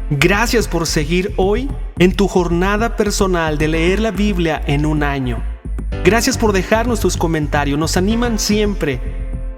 Gracias por seguir hoy en tu jornada personal de leer la Biblia en un año. Gracias por dejarnos tus comentarios, nos animan siempre.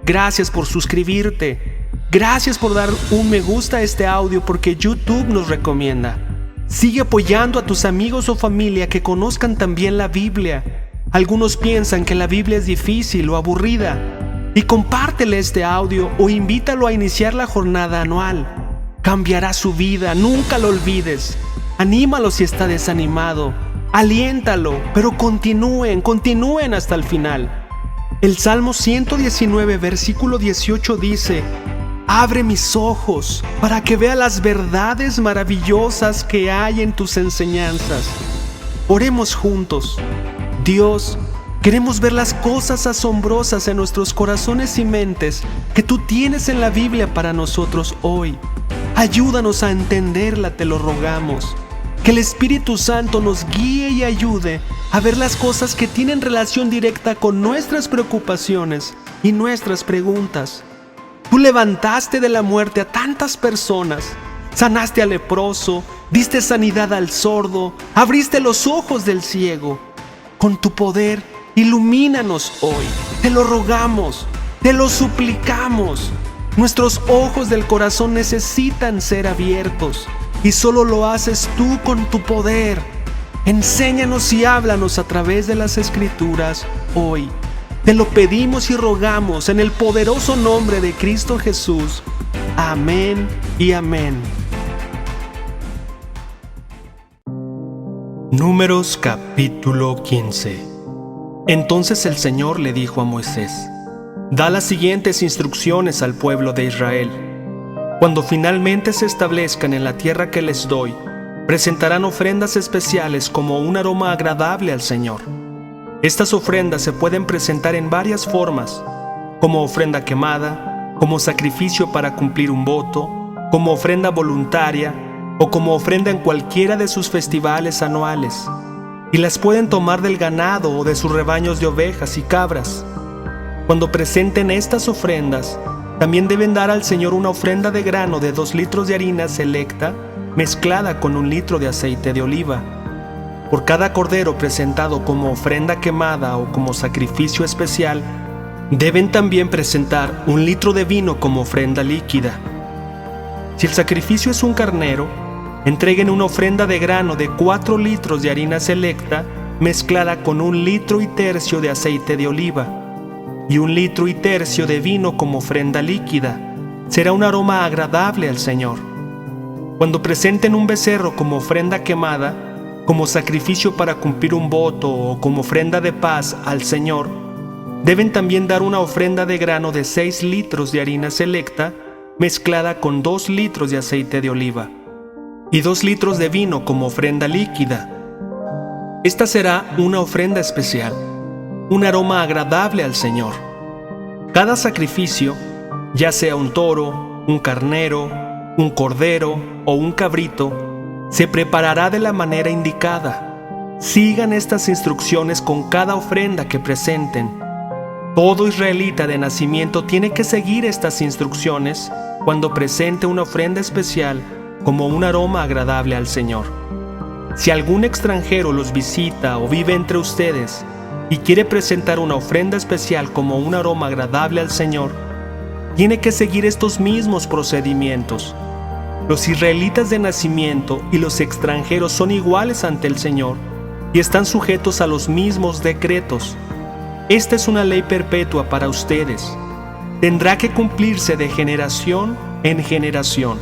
Gracias por suscribirte. Gracias por dar un me gusta a este audio porque YouTube nos recomienda. Sigue apoyando a tus amigos o familia que conozcan también la Biblia. Algunos piensan que la Biblia es difícil o aburrida. Y compártele este audio o invítalo a iniciar la jornada anual. Cambiará su vida, nunca lo olvides. Anímalo si está desanimado. Aliéntalo, pero continúen hasta el final. El Salmo 119, versículo 18 dice: Abre mis ojos para que vea las verdades maravillosas que hay en tus enseñanzas. Oremos juntos. Dios, queremos ver las cosas asombrosas en nuestros corazones y mentes que tú tienes en la Biblia para nosotros hoy. Ayúdanos a entenderla, te lo rogamos. Que el Espíritu Santo nos guíe y ayude a ver las cosas que tienen relación directa con nuestras preocupaciones y nuestras preguntas. Tú levantaste de la muerte a tantas personas, sanaste al leproso, diste sanidad al sordo, abriste los ojos del ciego. Con tu poder, ilumínanos hoy. Te lo rogamos, te lo suplicamos. Nuestros ojos del corazón necesitan ser abiertos y solo lo haces tú con tu poder. Enséñanos y háblanos a través de las Escrituras hoy. Te lo pedimos y rogamos en el poderoso nombre de Cristo Jesús. Amén y amén. Números capítulo 15. Entonces el Señor le dijo a Moisés: Da las siguientes instrucciones al pueblo de Israel. Cuando finalmente se establezcan en la tierra que les doy, presentarán ofrendas especiales como un aroma agradable al Señor. Estas ofrendas se pueden presentar en varias formas, como ofrenda quemada, como sacrificio para cumplir un voto, como ofrenda voluntaria o como ofrenda en cualquiera de sus festivales anuales. Y las pueden tomar del ganado o de sus rebaños de ovejas y cabras. Cuando presenten estas ofrendas, también deben dar al Señor una ofrenda de grano de 2 litros de harina selecta mezclada con 1 litro de aceite de oliva. Por cada cordero presentado como ofrenda quemada o como sacrificio especial, deben también presentar 1 litro de vino como ofrenda líquida. Si el sacrificio es un carnero, entreguen una ofrenda de grano de 4 litros de harina selecta mezclada con 1 litro y tercio de aceite de oliva y 1 litro y tercio de vino como ofrenda líquida. Será un aroma agradable al Señor. Cuando presenten un becerro como ofrenda quemada, como sacrificio para cumplir un voto o como ofrenda de paz al Señor, deben también dar una ofrenda de grano de 6 litros de harina selecta mezclada con 2 litros de aceite de oliva y 2 litros de vino como ofrenda líquida. Esta será una ofrenda especial, un aroma agradable al Señor. Cada sacrificio, ya sea un toro, un carnero, un cordero o un cabrito, se preparará de la manera indicada. Sigan estas instrucciones con cada ofrenda que presenten. Todo israelita de nacimiento tiene que seguir estas instrucciones cuando presente una ofrenda especial como un aroma agradable al Señor. Si algún extranjero los visita o vive entre ustedes y quiere presentar una ofrenda especial como un aroma agradable al Señor, tiene que seguir estos mismos procedimientos. Los israelitas de nacimiento y los extranjeros son iguales ante el Señor y están sujetos a los mismos decretos. Esta es una ley perpetua para ustedes. Tendrá que cumplirse de generación en generación.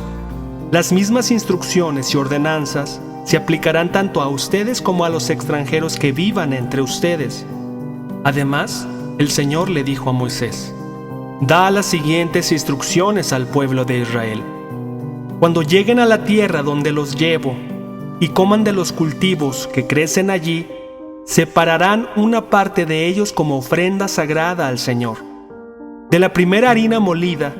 Las mismas instrucciones y ordenanzas se aplicarán tanto a ustedes como a los extranjeros que vivan entre ustedes. Además, el Señor le dijo a Moisés: Da las siguientes instrucciones al pueblo de Israel. Cuando lleguen a la tierra donde los llevo y coman de los cultivos que crecen allí, separarán una parte de ellos como ofrenda sagrada al Señor. De la primera harina molida,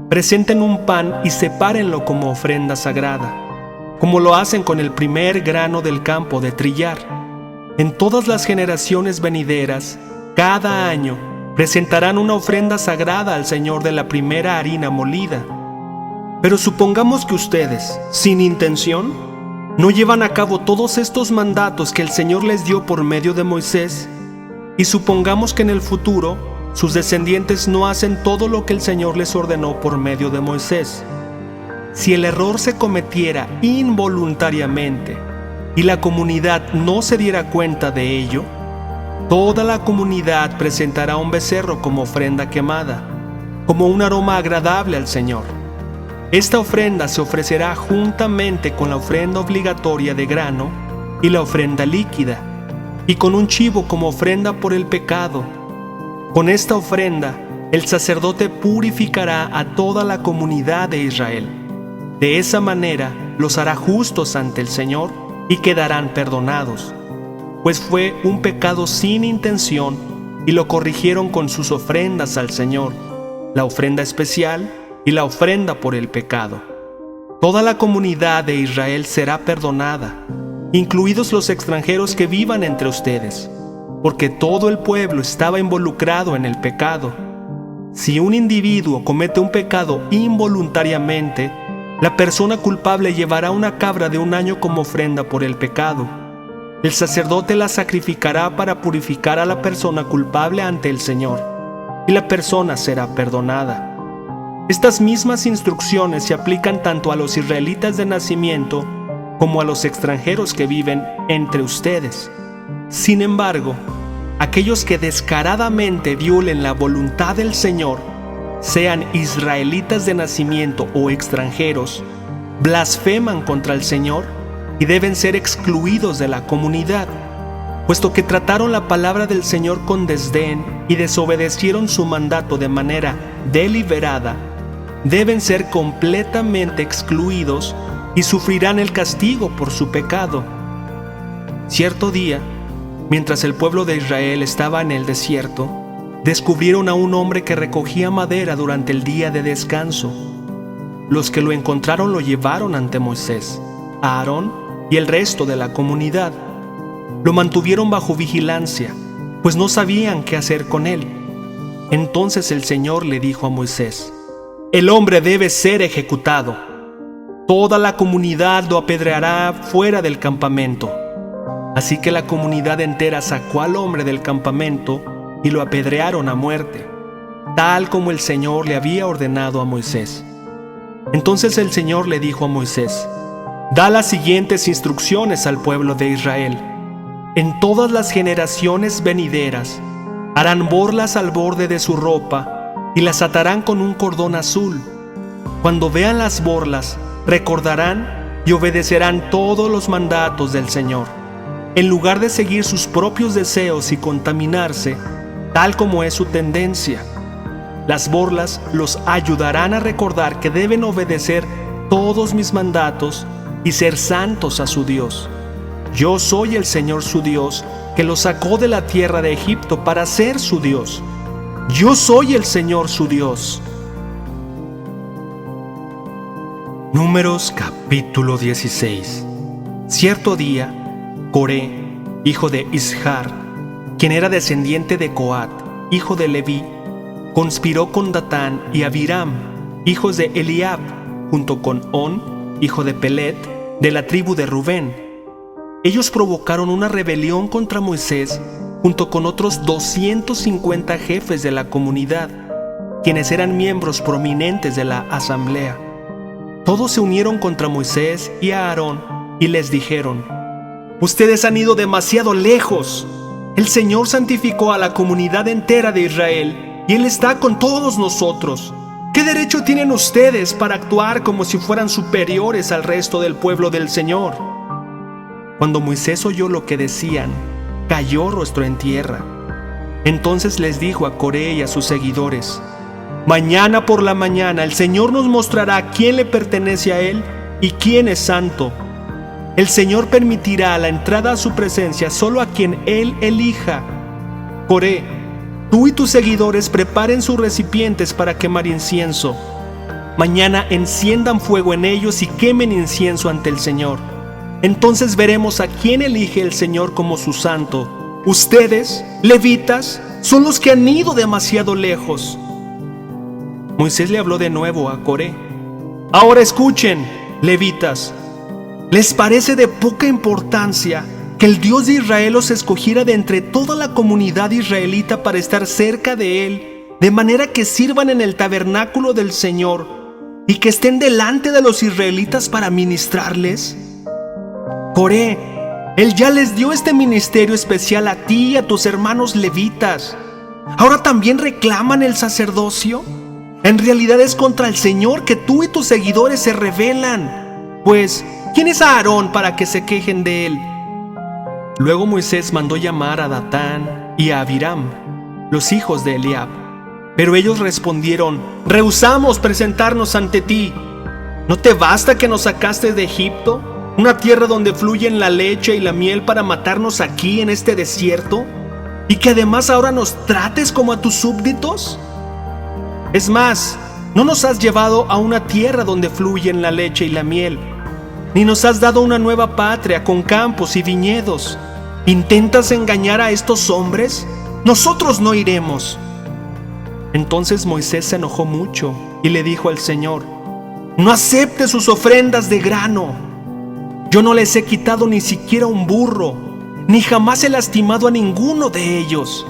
presenten un pan y sepárenlo como ofrenda sagrada, como lo hacen con el primer grano del campo de trillar. En todas las generaciones venideras, cada año, presentarán una ofrenda sagrada al Señor de la primera harina molida. Pero supongamos que ustedes, sin intención, no llevan a cabo todos estos mandatos que el Señor les dio por medio de Moisés, y supongamos que en el futuro sus descendientes no hacen todo lo que el Señor les ordenó por medio de Moisés. Si el error se cometiera involuntariamente y la comunidad no se diera cuenta de ello, toda la comunidad presentará un becerro como ofrenda quemada, como un aroma agradable al Señor. Esta ofrenda se ofrecerá juntamente con la ofrenda obligatoria de grano y la ofrenda líquida, y con un chivo como ofrenda por el pecado. Con esta ofrenda, el sacerdote purificará a toda la comunidad de Israel. De esa manera, los hará justos ante el Señor y quedarán perdonados, pues fue un pecado sin intención y lo corrigieron con sus ofrendas al Señor, la ofrenda especial y la ofrenda por el pecado. Toda la comunidad de Israel será perdonada, incluidos los extranjeros que vivan entre ustedes, porque todo el pueblo estaba involucrado en el pecado. Si un individuo comete un pecado involuntariamente, la persona culpable llevará una cabra de un año como ofrenda por el pecado. El sacerdote la sacrificará para purificar a la persona culpable ante el Señor, y la persona será perdonada. Estas mismas instrucciones se aplican tanto a los israelitas de nacimiento como a los extranjeros que viven entre ustedes. Sin embargo, aquellos que descaradamente violen la voluntad del Señor, sean israelitas de nacimiento o extranjeros, blasfeman contra el Señor y deben ser excluidos de la comunidad, puesto que trataron la palabra del Señor con desdén y desobedecieron su mandato de manera deliberada. Deben ser completamente excluidos y sufrirán el castigo por su pecado. Cierto día, mientras el pueblo de Israel estaba en el desierto, descubrieron a un hombre que recogía madera durante el día de descanso. Los que lo encontraron lo llevaron ante Moisés, a Aarón y el resto de la comunidad. Lo mantuvieron bajo vigilancia, pues no sabían qué hacer con él. Entonces el Señor le dijo a Moisés: «El hombre debe ser ejecutado. Toda la comunidad lo apedreará fuera del campamento». Así que la comunidad entera sacó al hombre del campamento y lo apedrearon a muerte, tal como el Señor le había ordenado a Moisés. Entonces el Señor le dijo a Moisés: «Da las siguientes instrucciones al pueblo de Israel. En todas las generaciones venideras harán borlas al borde de su ropa y las atarán con un cordón azul. Cuando vean las borlas, recordarán y obedecerán todos los mandatos del Señor. En lugar de seguir sus propios deseos y contaminarse, tal como es su tendencia, las borlas los ayudarán a recordar que deben obedecer todos mis mandatos y ser santos a su Dios. Yo soy el Señor su Dios, que los sacó de la tierra de Egipto para ser su Dios. Yo soy el Señor su Dios». Números capítulo 16. Cierto día, Coré, hijo de Ishar, quien era descendiente de Coat, hijo de Leví, conspiró con Datán y Abiram, hijos de Eliab, junto con On, hijo de Pelet, de la tribu de Rubén. Ellos provocaron una rebelión contra Moisés junto con otros 250 jefes de la comunidad, quienes eran miembros prominentes de la asamblea. Todos se unieron contra Moisés y a Aarón y les dijeron: «Ustedes han ido demasiado lejos. El Señor santificó a la comunidad entera de Israel y Él está con todos nosotros. ¿Qué derecho tienen ustedes para actuar como si fueran superiores al resto del pueblo del Señor?». Cuando Moisés oyó lo que decían, cayó rostro en tierra. Entonces les dijo a Coré y a sus seguidores: «Mañana por la mañana el Señor nos mostrará quién le pertenece a Él y quién es santo. El Señor permitirá la entrada a su presencia solo a quien Él elija. Coré, tú y tus seguidores preparen sus recipientes para quemar incienso. Mañana enciendan fuego en ellos y quemen incienso ante el Señor. Entonces veremos a quién elige el Señor como su santo. Ustedes, levitas, son los que han ido demasiado lejos». Moisés le habló de nuevo a Coré: Ahora escuchen, levitas. ¿Les parece de poca importancia que el Dios de Israel os escogiera de entre toda la comunidad israelita para estar cerca de Él, de manera que sirvan en el tabernáculo del Señor y que estén delante de los israelitas para ministrarles? Coré, Él ya les dio este ministerio especial a ti y a tus hermanos levitas. ¿Ahora también reclaman el sacerdocio? En realidad es contra el Señor que tú y tus seguidores se rebelan. Pues, ¿quién es Aarón para que se quejen de él? Luego Moisés mandó llamar a Datán y a Abiram, los hijos de Eliab. Pero ellos respondieron: rehusamos presentarnos ante ti. ¿No te basta que nos sacaste de Egipto, una tierra donde fluyen la leche y la miel, para matarnos aquí en este desierto? ¿Y que además ahora nos trates como a tus súbditos? Es más, no nos has llevado a una tierra donde fluyen la leche y la miel, ni nos has dado una nueva patria con campos y viñedos. ¿Intentas engañar a estos hombres? Nosotros no iremos. Entonces Moisés se enojó mucho y le dijo al Señor: no acepte sus ofrendas de grano. Yo no les he quitado ni siquiera un burro, ni jamás he lastimado a ninguno de ellos.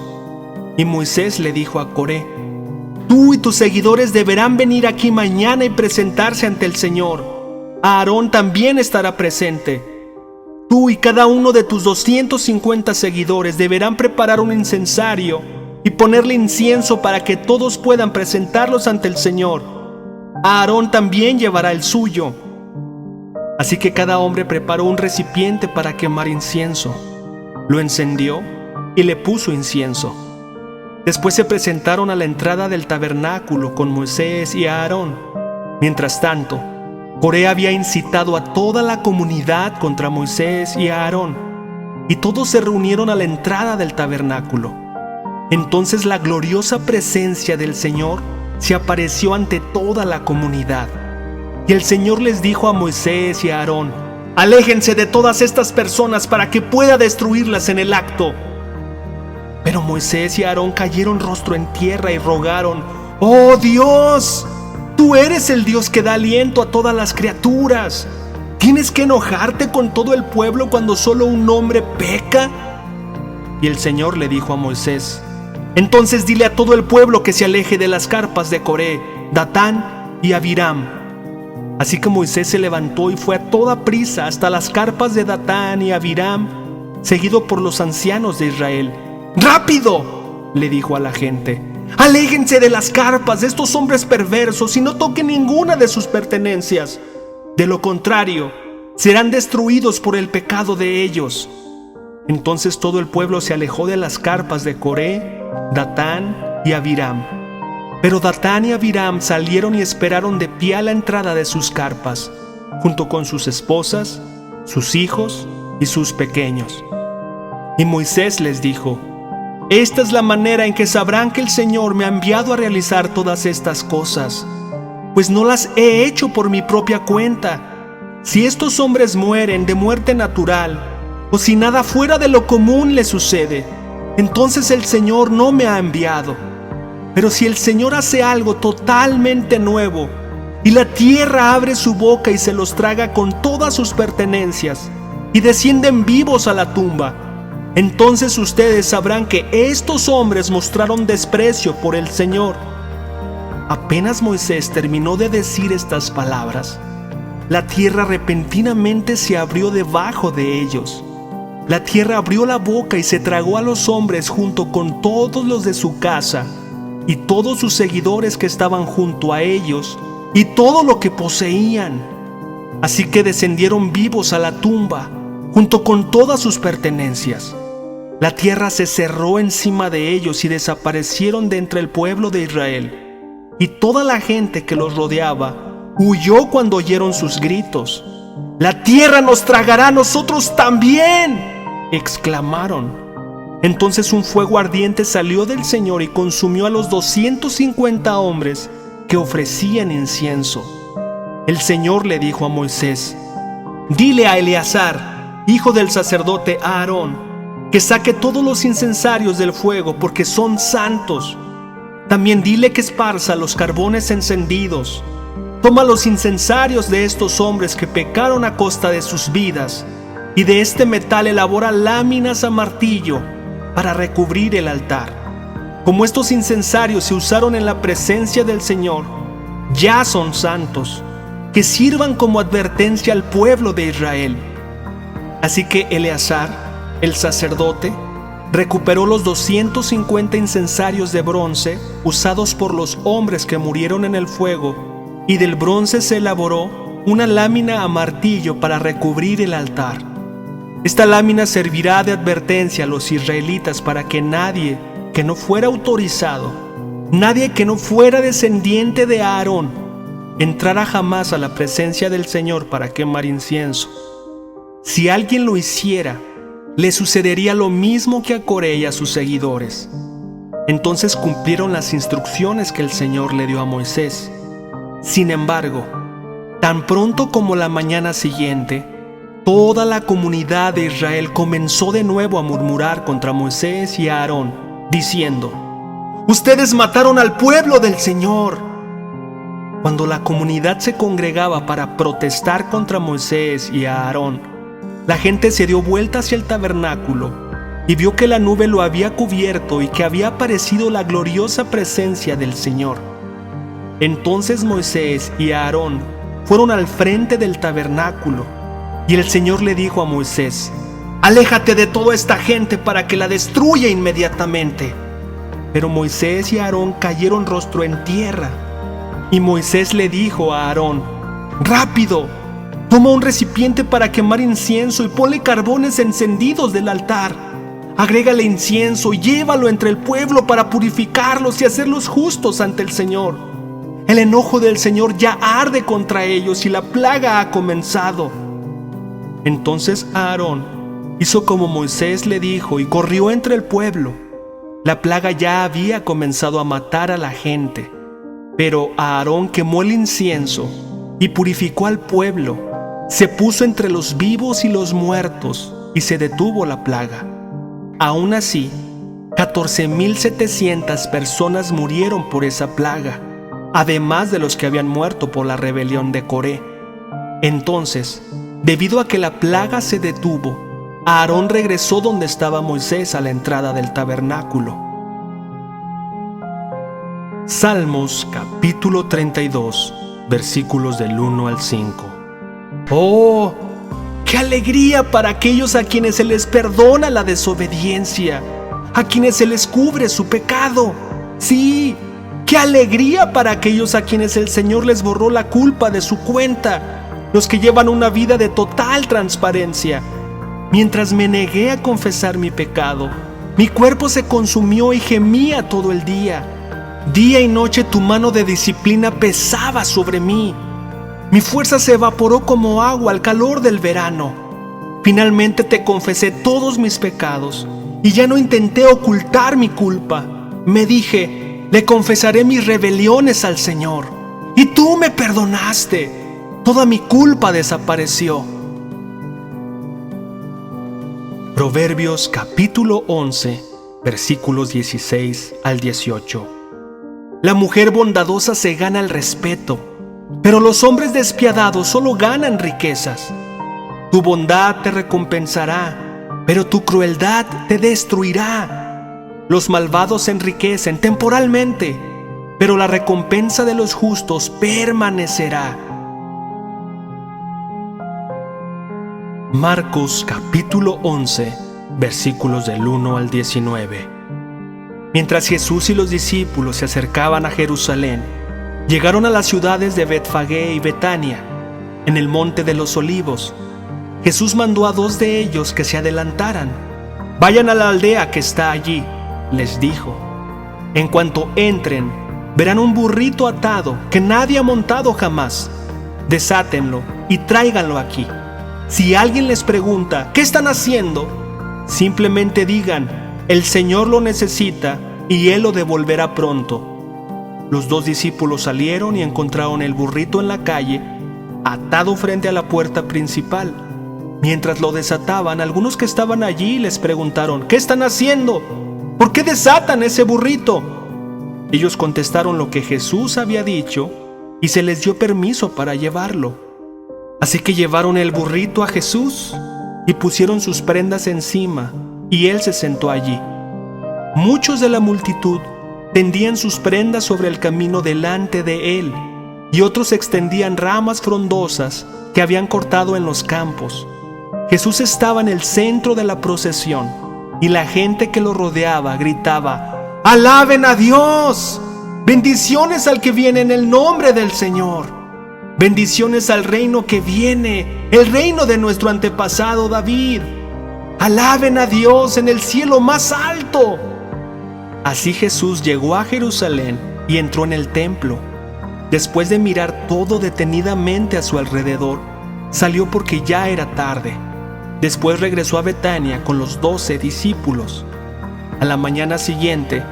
Y Moisés le dijo a Coré: tú y tus seguidores deberán venir aquí mañana y presentarse ante el Señor. Aarón también estará presente. Tú y cada uno de tus 250 seguidores deberán preparar un incensario y ponerle incienso para que todos puedan presentarlos ante el Señor. Aarón también llevará el suyo. Así que cada hombre preparó un recipiente para quemar incienso. Lo encendió y le puso incienso. Después se presentaron a la entrada del tabernáculo con Moisés y Aarón. Mientras tanto, Coré había incitado a toda la comunidad contra Moisés y Aarón, y todos se reunieron a la entrada del tabernáculo. Entonces la gloriosa presencia del Señor se apareció ante toda la comunidad. Y el Señor les dijo a Moisés y a Aarón: aléjense de todas estas personas para que pueda destruirlas en el acto. Pero Moisés y Aarón cayeron rostro en tierra y rogaron: ¡oh Dios! Tú eres el Dios que da aliento a todas las criaturas. ¿Tienes que enojarte con todo el pueblo cuando solo un hombre peca? Y el Señor le dijo a Moisés: entonces dile a todo el pueblo que se aleje de las carpas de Coré, Datán y Abiram. Así que Moisés se levantó y fue a toda prisa hasta las carpas de Datán y Abiram, seguido por los ancianos de Israel. ¡Rápido!, le dijo a la gente. ¡Aléjense de las carpas de estos hombres perversos y no toquen ninguna de sus pertenencias! De lo contrario, serán destruidos por el pecado de ellos. Entonces todo el pueblo se alejó de las carpas de Coré, Datán y Abiram. Pero Datán y Abiram salieron y esperaron de pie a la entrada de sus carpas, junto con sus esposas, sus hijos y sus pequeños. Y Moisés les dijo: esta es la manera en que sabrán que el Señor me ha enviado a realizar todas estas cosas, pues no las he hecho por mi propia cuenta. Si estos hombres mueren de muerte natural, o si nada fuera de lo común les sucede, entonces el Señor no me ha enviado. Pero si el Señor hace algo totalmente nuevo, y la tierra abre su boca y se los traga con todas sus pertenencias, y descienden vivos a la tumba, entonces ustedes sabrán que estos hombres mostraron desprecio por el Señor. Apenas Moisés terminó de decir estas palabras, la tierra repentinamente se abrió debajo de ellos. La tierra abrió la boca y se tragó a los hombres junto con todos los de su casa y todos sus seguidores que estaban junto a ellos y todo lo que poseían. Así que descendieron vivos a la tumba junto con todas sus pertenencias. La tierra se cerró encima de ellos y desaparecieron de entre el pueblo de Israel. Y toda la gente que los rodeaba huyó cuando oyeron sus gritos. ¡La tierra nos tragará a nosotros también!, exclamaron. Entonces un fuego ardiente salió del Señor y consumió a los 250 hombres que ofrecían incienso. El Señor le dijo a Moisés: dile a Eleazar, hijo del sacerdote Aarón, que saque todos los incensarios del fuego, porque son santos. También dile que esparza los carbones encendidos. toma los incensarios de estos hombres que pecaron a costa de sus vidas, y de este metal elabora láminas a martillo para recubrir el altar. Como estos incensarios se usaron en la presencia del Señor, ya son santos, que sirvan como advertencia al pueblo de Israel. Así que Eleazar, el sacerdote, recuperó los 250 incensarios de bronce usados por los hombres que murieron en el fuego, y del bronce se elaboró una lámina a martillo para recubrir el altar. Esta lámina servirá de advertencia a los israelitas para que nadie que no fuera autorizado, nadie que no fuera descendiente de Aarón, entrara jamás a la presencia del Señor para quemar incienso. Si alguien lo hiciera, le sucedería lo mismo que a Coré y a sus seguidores. Entonces cumplieron las instrucciones que el Señor le dio a Moisés. Sin embargo, tan pronto como la mañana siguiente, toda la comunidad de Israel comenzó de nuevo a murmurar contra Moisés y Aarón, diciendo: «Ustedes mataron al pueblo del Señor». Cuando la comunidad se congregaba para protestar contra Moisés y Aarón, la gente se dio vuelta hacia el tabernáculo y vio que la nube lo había cubierto y que había aparecido la gloriosa presencia del Señor. Entonces Moisés y Aarón fueron al frente del tabernáculo, y el Señor le dijo a Moisés: «Aléjate de toda esta gente para que la destruya inmediatamente». Pero Moisés y Aarón cayeron rostro en tierra. Y Moisés le dijo a Aarón: «Rápido, toma un recipiente para quemar incienso y ponle carbones encendidos del altar. Agrégale incienso y llévalo entre el pueblo para purificarlos y hacerlos justos ante el Señor. El enojo del Señor ya arde contra ellos y la plaga ha comenzado». Entonces Aarón hizo como Moisés le dijo y corrió entre el pueblo. La plaga ya había comenzado a matar a la gente, pero Aarón quemó el incienso y purificó al pueblo. Se puso entre los vivos y los muertos y se detuvo la plaga. Aún así, 14,700 personas murieron por esa plaga, además de los que habían muerto por la rebelión de Coré. Entonces, debido a que la plaga se detuvo, Aarón regresó donde estaba Moisés a la entrada del tabernáculo. Salmos capítulo 32, versículos del 1 al 5. ¡Oh! ¡Qué alegría para aquellos a quienes se les perdona la desobediencia, a quienes se les cubre su pecado! ¡Sí! ¡Qué alegría para aquellos a quienes el Señor les borró la culpa de su cuenta! Los que llevan una vida de total transparencia. Mientras me negué a confesar mi pecado, mi cuerpo se consumió y gemía todo el día. Día y noche tu mano de disciplina pesaba sobre mí. Mi fuerza se evaporó como agua al calor del verano. Finalmente te confesé todos mis pecados y ya no intenté ocultar mi culpa. Me dije: le confesaré mis rebeliones al Señor. Y tú me perdonaste. Toda mi culpa desapareció. Proverbios capítulo 11, versículos 16 al 18. La mujer bondadosa se gana el respeto, pero los hombres despiadados solo ganan riquezas. Tu bondad te recompensará, pero tu crueldad te destruirá. Los malvados se enriquecen temporalmente, pero la recompensa de los justos permanecerá. Marcos capítulo 11, versículos del 1 al 19. Mientras Jesús y los discípulos se acercaban a Jerusalén, llegaron a las ciudades de Betfagé y Betania, en el monte de los Olivos. Jesús mandó a 2 de ellos que se adelantaran. «Vayan a la aldea que está allí», les dijo. «En cuanto entren, verán un burrito atado que nadie ha montado jamás. Desátenlo y tráiganlo aquí. Si alguien les pregunta: ¿qué están haciendo?, simplemente digan: el Señor lo necesita y Él lo devolverá pronto». Los 2 discípulos salieron y encontraron el burrito en la calle, atado frente a la puerta principal. Mientras lo desataban, algunos que estaban allí les preguntaron: ¿qué están haciendo? ¿Por qué desatan ese burrito? Ellos contestaron lo que Jesús había dicho y se les dio permiso para llevarlo. Así que llevaron el burrito a Jesús y pusieron sus prendas encima, y él se sentó allí. Muchos de la multitud tendían sus prendas sobre el camino delante de él, y otros extendían ramas frondosas que habían cortado en los campos. Jesús estaba en el centro de la procesión, y la gente que lo rodeaba gritaba: ¡Alaben a Dios! ¡Bendiciones al que viene en el nombre del Señor! ¡Bendiciones al reino que viene, el reino de nuestro antepasado David! ¡Alaben a Dios en el cielo más alto! Así Jesús llegó a Jerusalén y entró en el templo. Después de mirar todo detenidamente a su alrededor, salió porque ya era tarde. Después regresó a Betania con los 12 discípulos. A la mañana siguiente,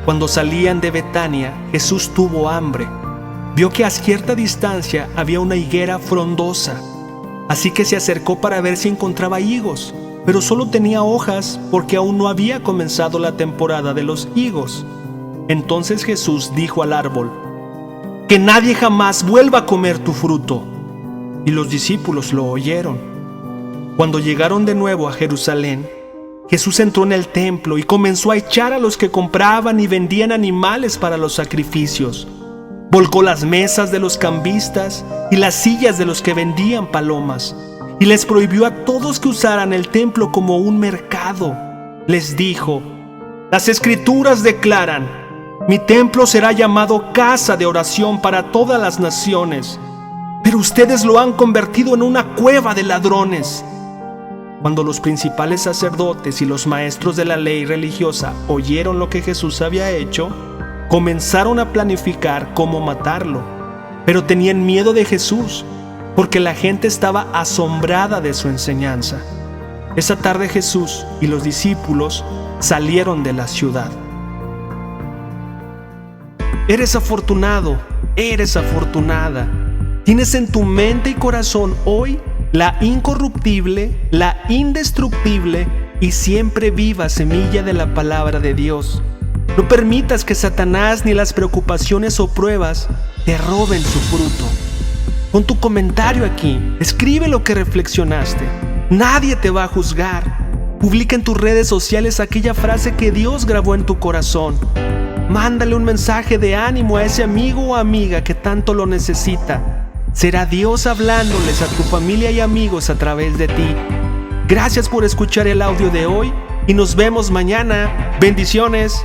cuando salían de Betania, Jesús tuvo hambre. Vio que a cierta distancia había una higuera frondosa, así que se acercó para ver si encontraba higos, pero solo tenía hojas porque aún no había comenzado la temporada de los higos. Entonces Jesús dijo al árbol: «Que nadie jamás vuelva a comer tu fruto». Y los discípulos lo oyeron. Cuando llegaron de nuevo a Jerusalén, Jesús entró en el templo y comenzó a echar a los que compraban y vendían animales para los sacrificios. Volcó las mesas de los cambistas y las sillas de los que vendían palomas, y les prohibió a todos que usaran el templo como un mercado. Les dijo: «Las Escrituras declaran: mi templo será llamado casa de oración para todas las naciones, pero ustedes lo han convertido en una cueva de ladrones». Cuando los principales sacerdotes y los maestros de la ley religiosa oyeron lo que Jesús había hecho, comenzaron a planificar cómo matarlo, pero tenían miedo de Jesús, porque la gente estaba asombrada de su enseñanza. Esa tarde Jesús y los discípulos salieron de la ciudad. Eres afortunado, eres afortunada. Tienes en tu mente y corazón hoy la incorruptible, la indestructible y siempre viva semilla de la palabra de Dios. No permitas que Satanás ni las preocupaciones o pruebas te roben su fruto. Pon tu comentario aquí, escribe lo que reflexionaste. Nadie te va a juzgar. Publica en tus redes sociales aquella frase que Dios grabó en tu corazón. Mándale un mensaje de ánimo a ese amigo o amiga que tanto lo necesita. Será Dios hablándoles a tu familia y amigos a través de ti. Gracias por escuchar el audio de hoy y nos vemos mañana. Bendiciones.